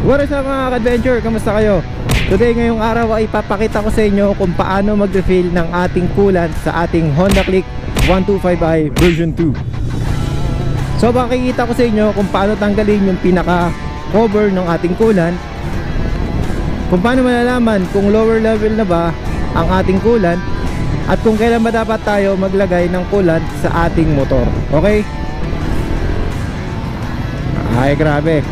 What is up mga ka-adventure? Kamusta kayo? Today ngayong araw ay ipapakita ko sa inyo kung paano mag-refill ng ating coolant sa ating Honda Click 125i version 2. So makikita ko sa inyo kung paano tanggalin yung pinaka cover ng ating coolant, kung paano malalaman kung lower level na ba ang ating coolant, at kung kailan ba dapat tayo maglagay ng coolant sa ating motor. Okay? Ay grabe.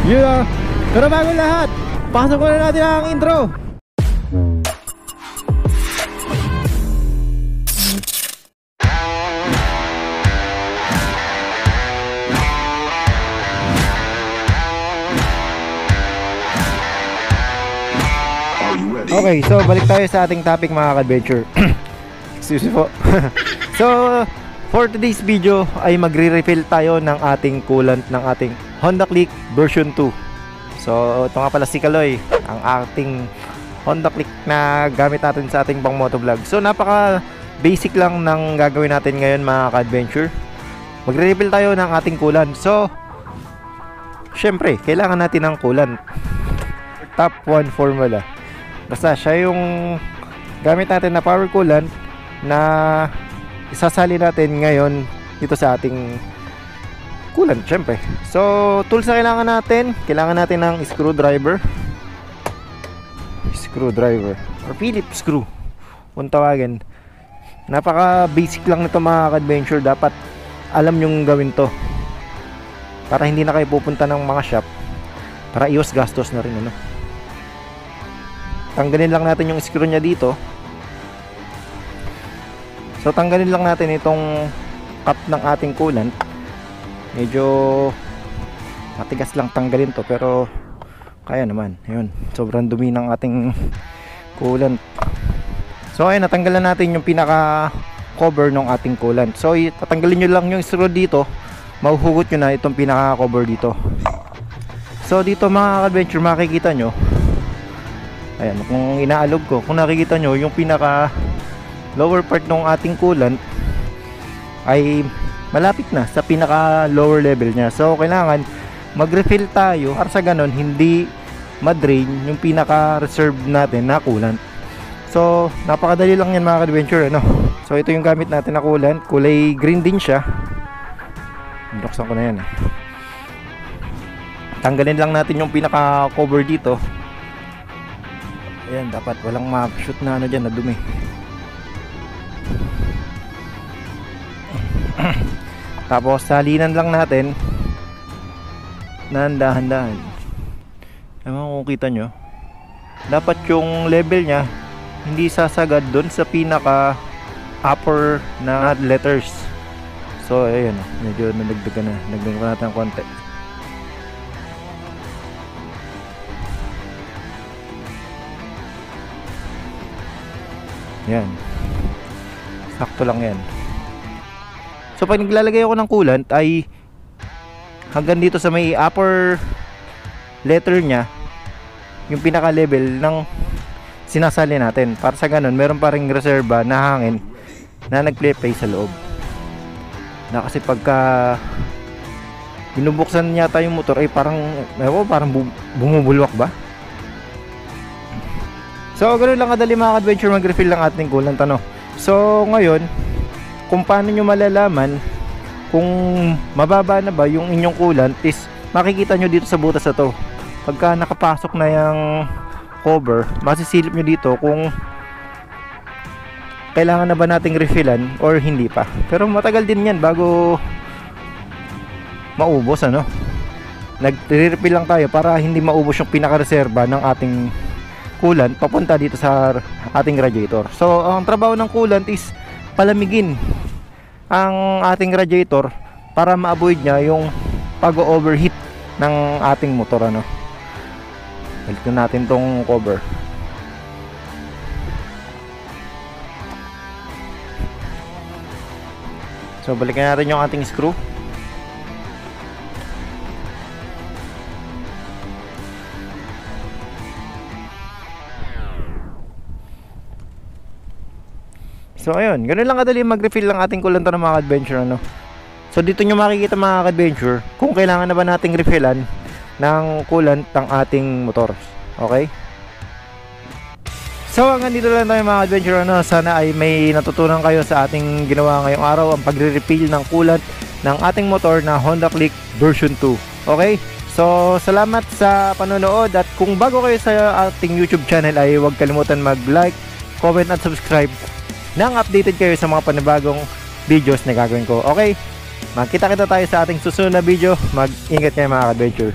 Yeah. Pero bago lahat, pasok ko na natin ang intro. Okay, so balik tayo sa ating topic mga ka-adventure. Excuse me po. So, for today's video ay magre-refill tayo ng ating coolant ng ating Honda Click version 2. So, ito nga pala si Kaloy, ang ating Honda Click na gamit natin sa ating pang motovlog. So, napaka basic lang ng gagawin natin ngayon mga ka-adventure. Magre-refill tayo ng ating coolant. So, syempre, kailangan natin ng coolant. Top 1 formula. Basta siya yung gamit natin na power coolant na isasali natin ngayon dito sa ating coolant, syempre. So, tools na kailangan natin ng screwdriver or Phillips screw kung tawagin. Napaka basic lang nito mga ka-adventure. Dapat alam yung gawin to para hindi na kayo pupunta ng mga shop, para iwas gastos na rin, ano. Tanggalin lang natin yung screw nya dito. So, tanggalin lang natin itong cap ng ating coolant. Medyo matigas lang tanggalin to, pero kaya naman. Ayun, sobrang dumi ng ating coolant. So ayun, natanggalan natin yung pinaka cover ng ating coolant. So tatanggalin nyo lang yung screw dito, mahuhugot nyo na itong pinaka cover dito. So dito mga ka-adventure, makikita nyo, ayan, kung inaalog ko, kung nakikita nyo yung pinaka lower part ng ating coolant ay malapit na sa pinaka lower level nya. So kailangan mag-refill tayo para sa ganon hindi ma-drain yung pinaka reserve natin na coolant. So napakadali lang yan mga ka-adventure, ano? So ito yung gamit natin na coolant, kulay green din siya. Binuksan ko na yan, eh. Tanggalin lang natin yung pinaka cover dito. Ayan, dapat walang ma-shoot na ano dyan, na dumi. Tapos salinan lang natin na dahan-dahan. Ewan kung kita nyo, dapat yung level nya hindi sasagad doon sa pinaka upper na letters. So ayan, medyo nagdagdagan natin ng konti. Yan, sakto lang yan. So pag naglalagay ako ng coolant ay hanggang dito sa may upper letter nya, yung pinaka level ng sinasali natin, para sa ganun meron pa ring reserba na hangin na nagple-play sa loob. Na kasi pagka binubuksan yata yung motor ay parang bumubulwak ba. So ganoon lang kadali mga adventure mag-refill ng ating coolant, ano. So ngayon, kung paano nyo malalaman kung mababa na ba yung inyong coolant is makikita nyo dito sa butas na to. Pagka nakapasok na yung cover, masisilip nyo dito kung kailangan na ba nating refillan or hindi pa. Pero matagal din yan bago maubos, ano. Nagre-refill lang tayo para hindi maubos yung pinaka-reserva ng ating coolant papunta dito sa ating radiator. So ang trabaho ng coolant is palamigin ang ating radiator para ma-avoid niya yung pag-overheat ng ating motor, ano. Balikan natin tong cover. So balikan natin yung ating screw. So ayun, ganun lang kadali mag-refill lang ating coolant ng mga adventure, ano. So dito nyo makikita mga adventure kung kailangan na ba nating refillan ng coolant ng ating motor. Okay? So hanggang dito lang tayo mga adventure. Sana ay may natutunan kayo sa ating ginawa ngayong araw, ang pagre-refill ng coolant ng ating motor na Honda Click version 2. Okay? So salamat sa panonood, at kung bago kayo sa ating YouTube channel ay huwag kalimutan mag-like, comment at subscribe nang updated kayo sa mga panibagong videos na gagawin ko. Okay? Magkita-kita tayo sa ating susunod na video. Mag-ingat kayo mga adventure.